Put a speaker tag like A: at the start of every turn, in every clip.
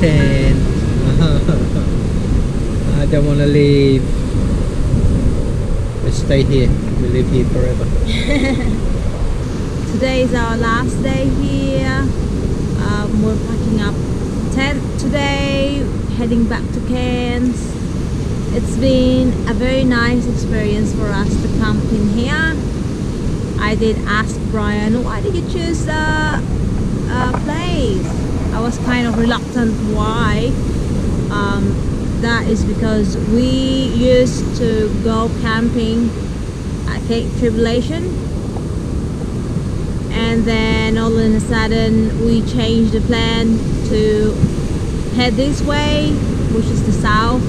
A: tent. I don't want to leave. Let's stay here. We live here forever.
B: Today is our last day here. We're packing up tent today, heading back to Cairns. It's been a very nice experience for us to camp in here. I did ask Brian, why did you choose the place? I was kind of reluctant why. That is because we used to go camping at Cape Tribulation, and then all of a sudden we changed the plan to head this way, which is the south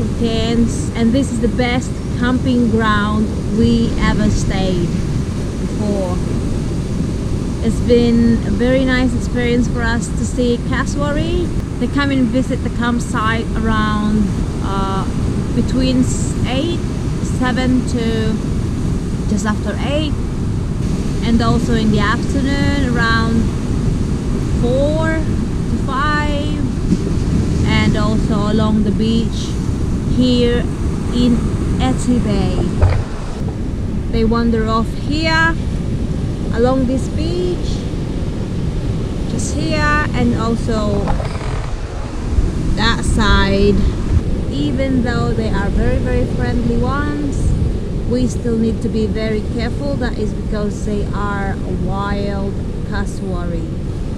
B: of Cairns, and this is the best camping ground we ever stayed before. It's been a very nice experience for us to see cassowary. They come and visit the campsite around between 7 to just after 8, and also in the afternoon around 4 to 5, and also along the beach here in Etty Bay. They wander off here along this beach, just here, and also that side. Even though they are very friendly ones, we still need to be very careful. That is because they are wild cassowary.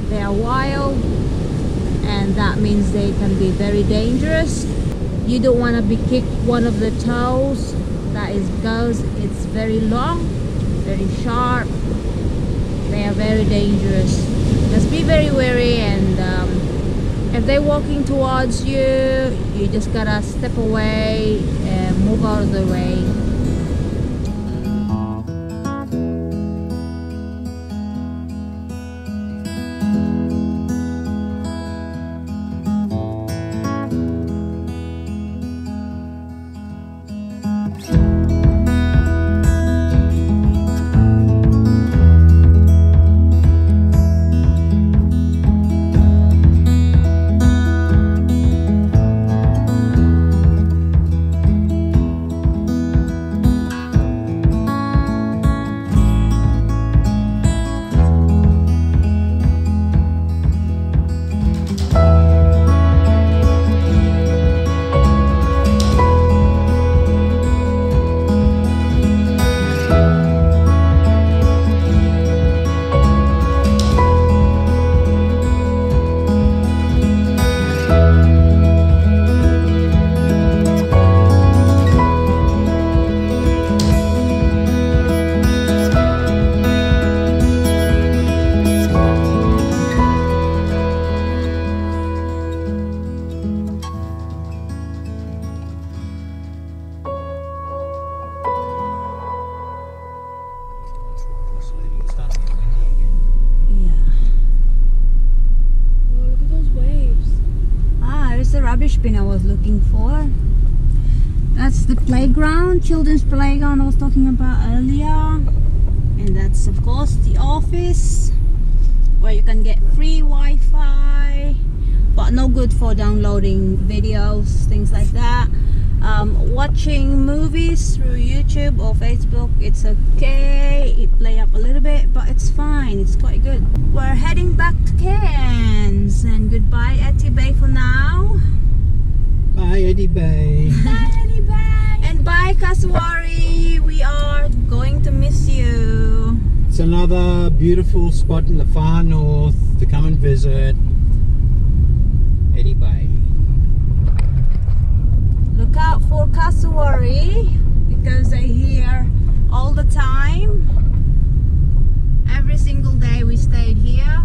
B: They are wild, and that means they can be very dangerous. You don't want to be kicked one of the toes. That is because it's very long, very sharp. They are very dangerous. Just be very wary, and if they're walking towards you, you just gotta step away and move out of the way. bin I was looking for. That's the playground, children's playground I was talking about earlier. And that's of course the office where you can get free Wi-Fi, but no good for downloading videos, things like that. Watching movies through YouTube or Facebook, it's okay. It play up a little bit, but it's fine. It's quite good. We're heading back to Cairns, and goodbye Etty Bay for now.
A: Bye, Etty Bay.
B: Bye Etty Bay. And bye Kaswari. We are going to miss you.
A: It's another beautiful spot in the far north to come and visit. Etty Bay.
B: Look out for Kaswari because they're here all the time. Every single day we stayed here.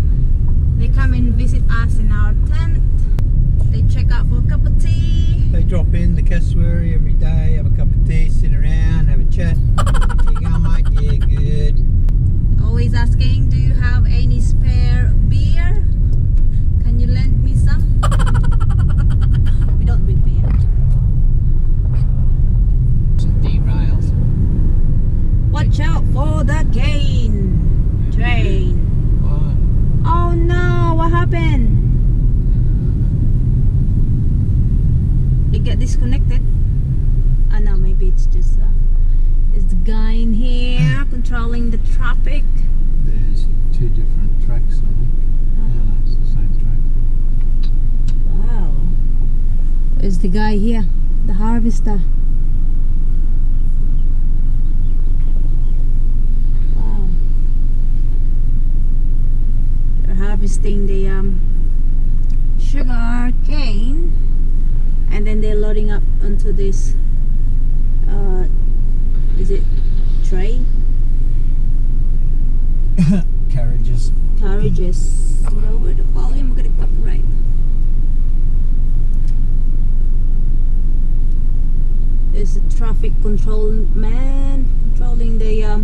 B: They come and visit us in our tent. They check out for a cup of tea.
A: They drop in the Cassowary every day, have a cup of tea, sit around, have a chat. You go, mate? Yeah, good.
B: Always asking, do you have any spare beer? Can you lend me some? We don't drink beer.
A: Some derails.
B: Watch out for the cane train.
A: What?
B: Oh no, what happened? It get disconnected. Oh no, maybe it's just there's the guy in here controlling the traffic.
A: There's two different tracks, I think. Yeah, it's the same track.
B: Wow. There's the guy here, the harvester. Wow. They're harvesting the sugar cane, and then they're loading up onto this is it tray?
A: Carriages.
B: Lower the volume, we're gonna copyright. There's a traffic control man controlling the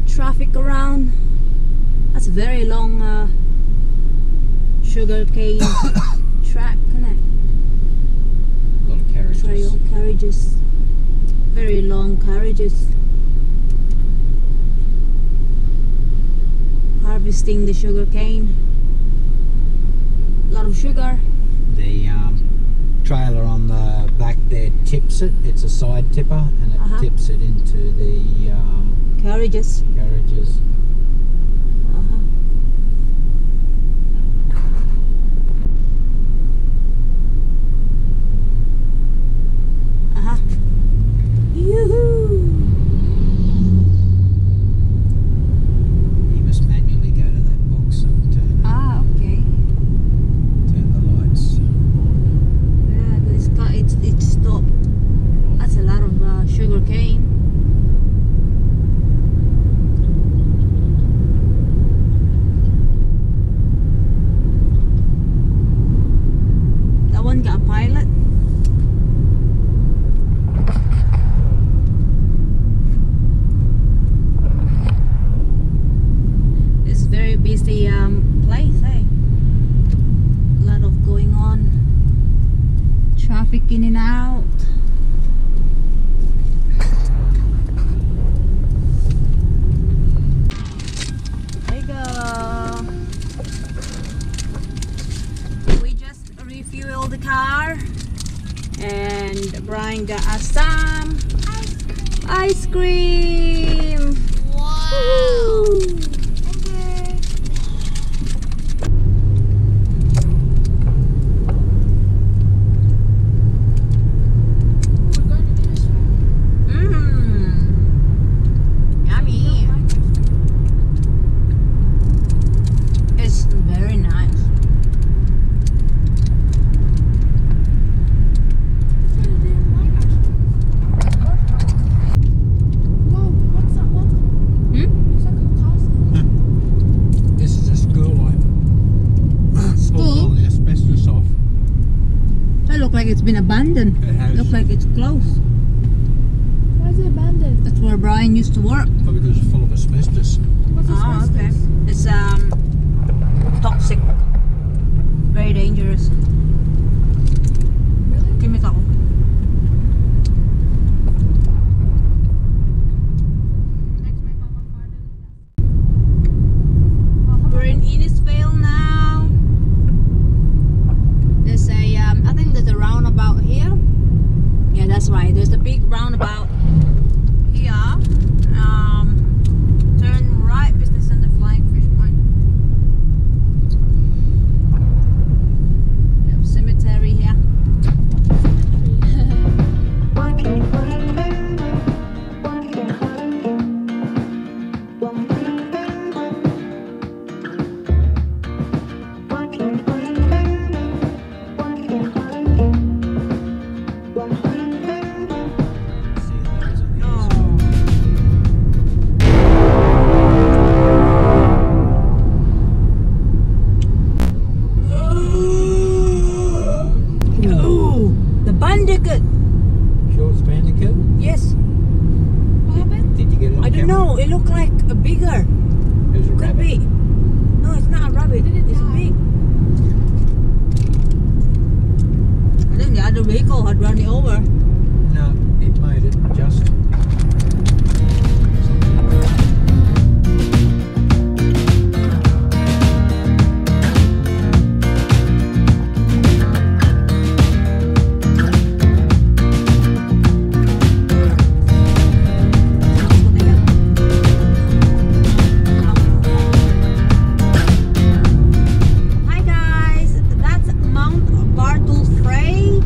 B: traffic around. That's a very long sugar cane track, isn't it?
A: A lot of carriages.
B: Trail carriages. Very long carriages. Harvesting the sugar cane. A lot of sugar.
A: The trailer on the back there tips it. It's a side tipper, and it tips it into the
B: Carriages.
A: carriages.
B: Yoo-hoo!
A: You must manually go to that box and turn
B: Okay.
A: the lights on.
B: Yeah, it's stopped. That's a lot of sugar cane. That one got a pilot. It's very busy place, eh? A lot of going on. Traffic in and out. There you go. We just refueled the car, and Brian got us some ice cream. Wow. Woo. It's been abandoned.
A: It has.
B: Looks like it's closed.
C: Why is it abandoned?
B: That's where Brian used to work.
A: Probably because it's full of asbestos.
C: What's
B: Oh, okay.
C: asbestos?
B: It's toxic. Very dangerous. look like a bigger.
A: It was a
B: Could
A: rabbit.
B: be. No, it's not a rabbit. It's big. I think the other vehicle had run it over.
A: No, it made it just.
B: Hi guys, that's Mount Bartlefray,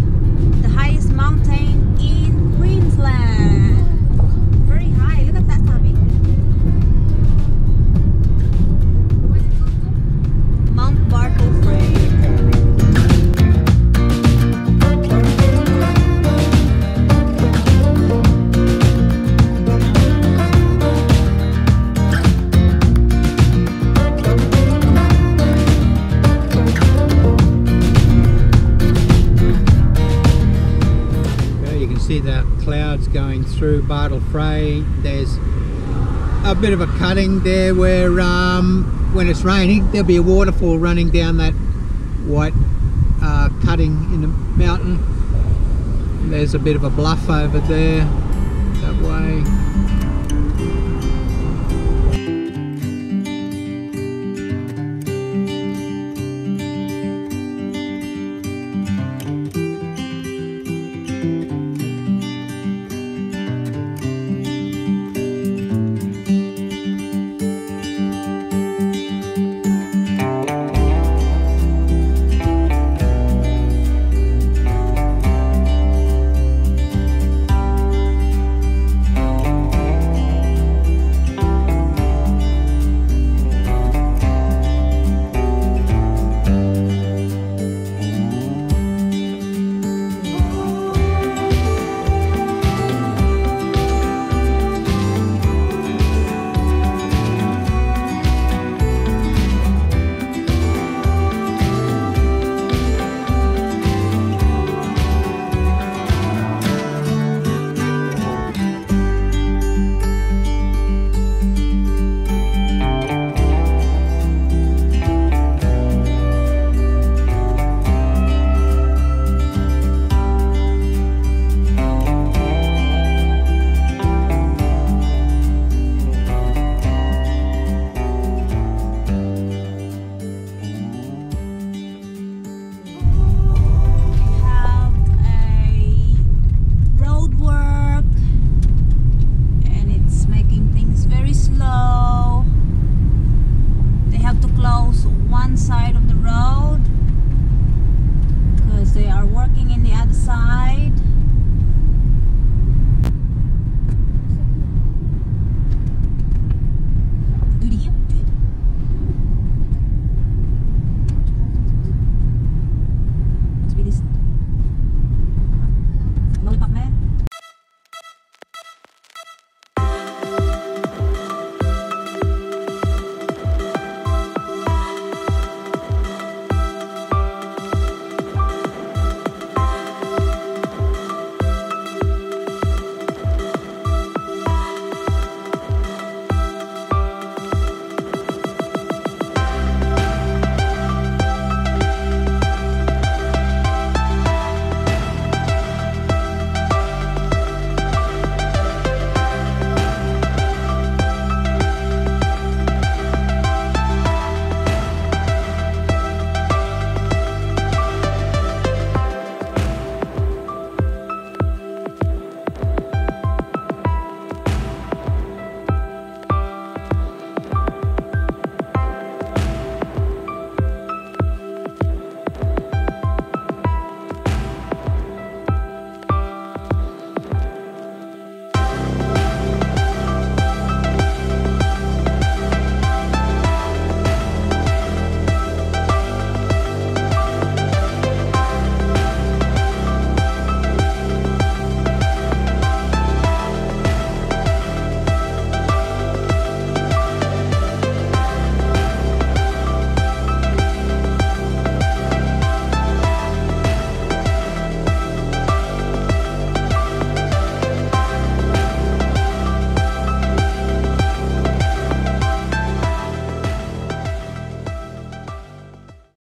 B: the highest mountain in Queensland. Very high. Look at that, Tommy. Mount Bartlefray.
A: There you can see the clouds going through Bartlefray. There's a bit of a cutting there where when it's raining there'll be a waterfall running down that white cutting in the mountain. There's a bit of a bluff over there that way.